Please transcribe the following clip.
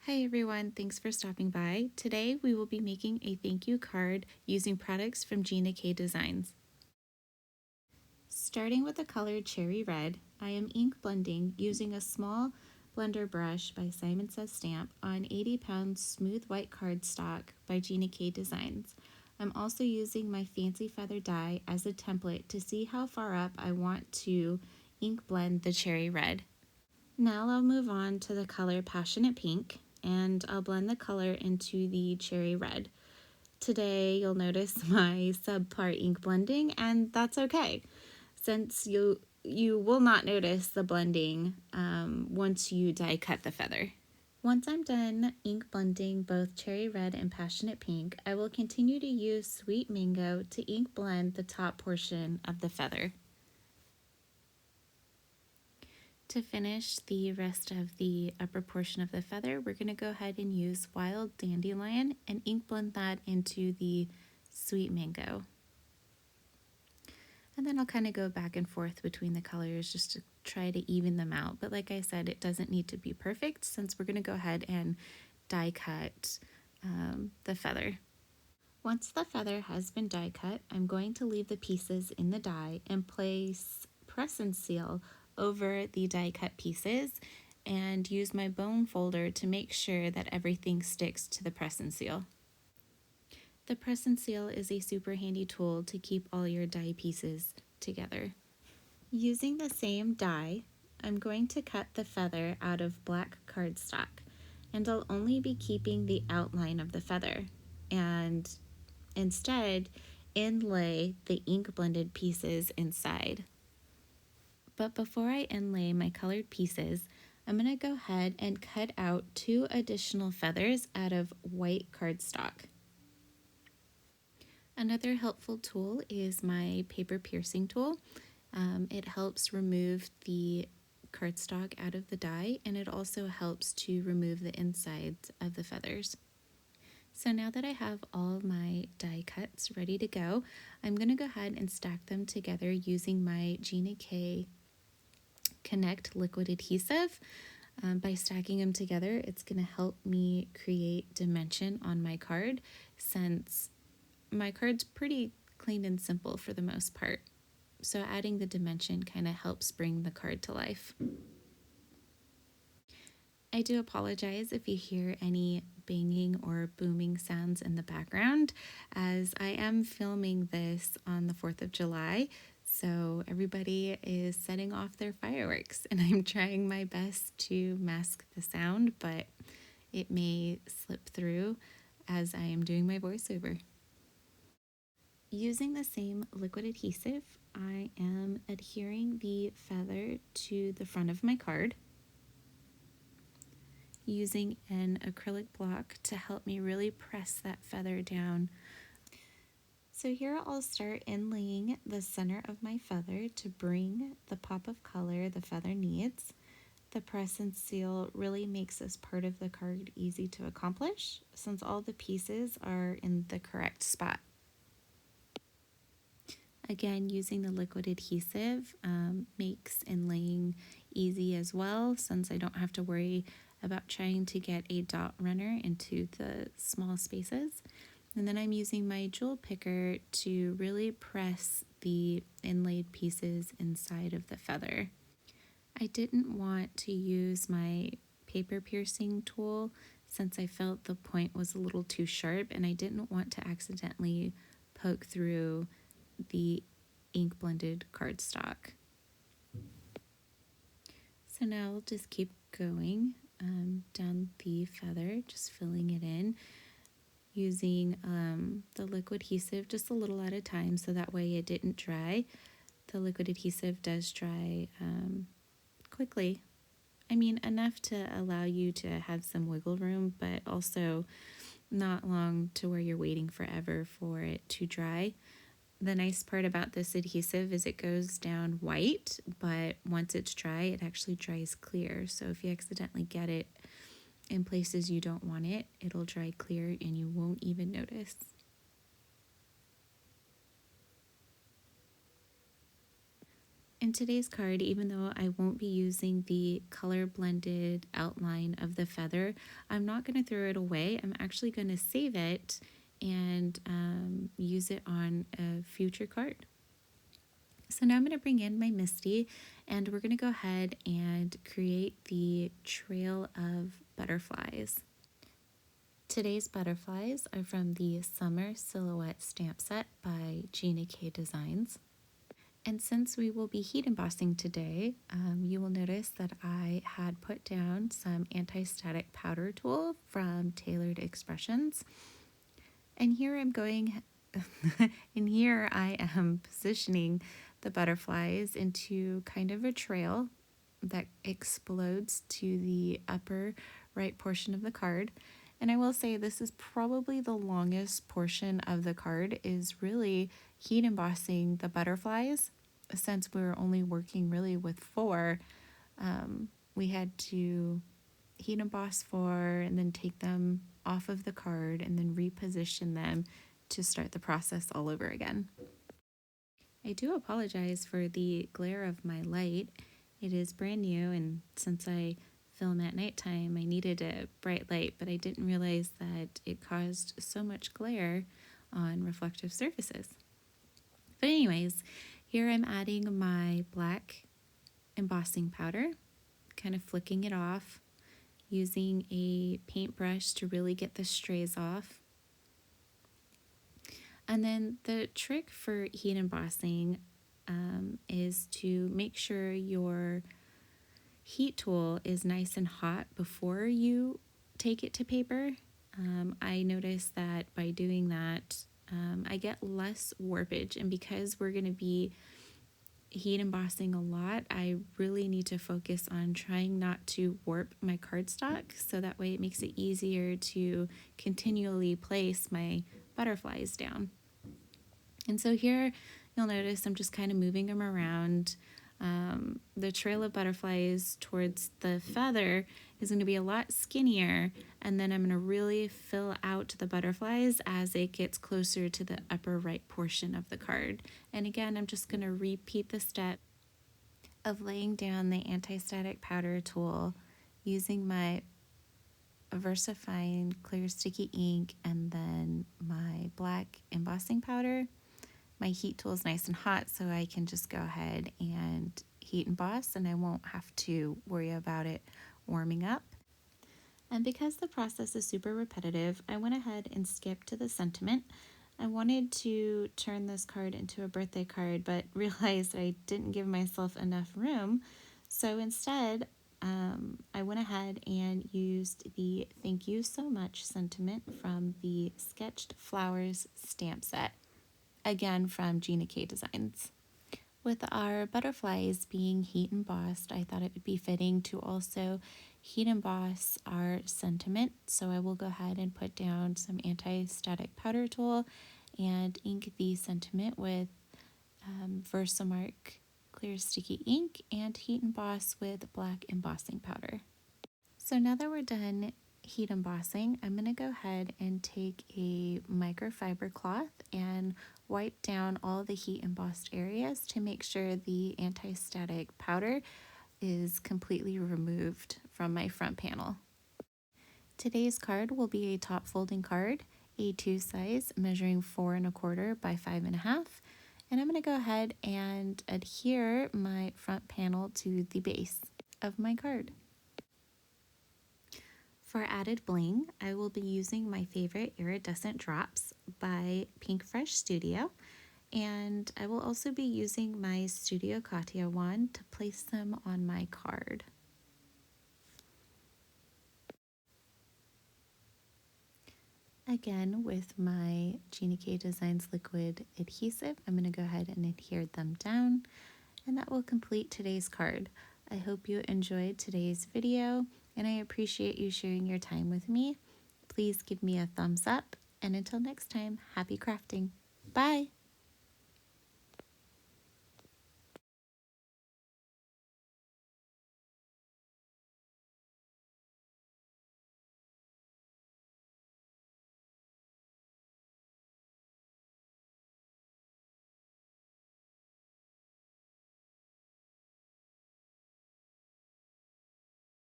Hi everyone, thanks for stopping by. Today we will be making a thank you card using products from Gina Designs. Starting with the color Cherry Red, I am ink blending using a small blender brush by Simon Says Stamp on 80-pound smooth white cardstock by Gina Designs. I'm also using my fancy feather die as a template to see how far up I want to ink blend the Cherry Red. Now I'll move on to the color Passionate Pink, and I'll blend the color into the Cherry Red. Today you'll notice my subpar ink blending, and that's okay, since you will not notice the blending once you die cut the feather. Once I'm done ink blending both Cherry Red and Passionate Pink, I will continue to use Sweet Mango to ink blend the top portion of the feather. To finish the rest of the upper portion of the feather, we're going to go ahead and use Wild Dandelion and ink blend that into the Sweet Mango. And then I'll kind of go back and forth between the colors just to try to even them out. But like I said, it doesn't need to be perfect since we're going to go ahead and die cut the feather. Once the feather has been die cut, I'm going to leave the pieces in the die and place press and seal over the die cut pieces and use my bone folder to make sure that everything sticks to the press and seal. The press and seal is a super handy tool to keep all your die pieces together. Using the same die, I'm going to cut the feather out of black cardstock, and I'll only be keeping the outline of the feather and instead inlay the ink blended pieces inside. But before I inlay my colored pieces, I'm going to go ahead and cut out 2 additional feathers out of white cardstock. Another helpful tool is my paper piercing tool. It helps remove the cardstock out of the die, and it also helps to remove the insides of the feathers. So now that I have all my die cuts ready to go, I'm going to go ahead and stack them together using my Gina Connect liquid adhesive. By stacking them together, it's going to help me create dimension on my card since my card's pretty clean and simple for the most part. So adding the dimension kind of helps bring the card to life. I do apologize if you hear any banging or booming sounds in the background, as I am filming this on the 4th of July, so everybody is setting off their fireworks, and I'm trying my best to mask the sound, but it may slip through as I am doing my voiceover. Using the same liquid adhesive, I am adhering the feather to the front of my card, using an acrylic block to help me really press that feather down. So here I'll start inlaying the center of my feather to bring the pop of color the feather needs. The press and seal really makes this part of the card easy to accomplish since all the pieces are in the correct spot. Again, using the liquid adhesive makes inlaying easy as well, since I don't have to worry about trying to get a dot runner into the small spaces. And then I'm using my jewel picker to really press the inlaid pieces inside of the feather. I didn't want to use my paper piercing tool since I felt the point was a little too sharp, and I didn't want to accidentally poke through the ink blended cardstock. So now I'll just keep going down the feather, just filling it in, using the liquid adhesive just a little at a time so that way it didn't dry. The liquid adhesive does dry quickly. I mean, enough to allow you to have some wiggle room, but also not long to where you're waiting forever for it to dry. The nice part about this adhesive is it goes down white, but once it's dry, it actually dries clear. So if you accidentally get it in places you don't want it, it'll dry clear and you won't even notice. In today's card, even though I won't be using the color blended outline of the feather, I'm not going to throw it away. I'm actually going to save it and use it on a future card. So now I'm going to bring in my Misty and we're going to go ahead and create the trail of butterflies. Today's butterflies are from the Summer Silhouette Stamp Set by Gina Designs. And since we will be heat embossing today, you will notice that I had put down some anti-static powder tool from Tailored Expressions. And here I'm going, and here I am positioning the butterflies into kind of a trail that explodes to the upper right portion of the card. And I will say this is probably the longest portion of the card, is really heat embossing the butterflies. Since we were only working really with 4, we had to heat emboss 4 and then take them off of the card and then reposition them to start the process all over again. I do apologize for the glare of my light. It is brand new, and since I film at nighttime, I needed a bright light, but I didn't realize that it caused so much glare on reflective surfaces. But anyways, here I'm adding my black embossing powder, kind of flicking it off, using a paintbrush to really get the strays off. And then the trick for heat embossing is to make sure your heat tool is nice and hot before you take it to paper. I noticed that by doing that, I get less warpage, and because we're going to be heat embossing a lot, I really need to focus on trying not to warp my cardstock, so that way it makes it easier to continually place my butterflies down. And so here you'll notice I'm just kind of moving them around. The trail of butterflies towards the feather is going to be a lot skinnier, and then I'm going to really fill out the butterflies as it gets closer to the upper right portion of the card. And again, I'm just going to repeat the step of laying down the anti-static powder tool using my VersaFine clear sticky ink and then my black embossing powder. My heat tool is nice and hot, so I can just go ahead and heat emboss, and I won't have to worry about it warming up. And because the process is super repetitive, I went ahead and skipped to the sentiment. I wanted to turn this card into a birthday card, but realized I didn't give myself enough room. So instead, I went ahead and used the "Thank you so much" sentiment from the Sketched Flowers stamp set, again from Gina Designs. With our butterflies being heat embossed, I thought it would be fitting to also heat emboss our sentiment. So I will go ahead and put down some anti-static powder tool and ink the sentiment with Versamark clear sticky ink and heat emboss with black embossing powder. So now that we're done heat embossing, I'm going to go ahead and take a microfiber cloth and wipe down all the heat embossed areas to make sure the anti-static powder is completely removed from my front panel. Today's card will be a top folding card, A2 size, measuring 4 1/4 by 5 1/2. And I'm going to go ahead and adhere my front panel to the base of my card. For added bling, I will be using my favorite iridescent drops by Pink Fresh Studio, and I will also be using my Studio Katia wand to place them on my card. Again, with my Gina Designs liquid adhesive, I'm going to go ahead and adhere them down, and that will complete today's card. I hope you enjoyed today's video, and I appreciate you sharing your time with me. Please give me a thumbs up, and until next time, happy crafting. Bye!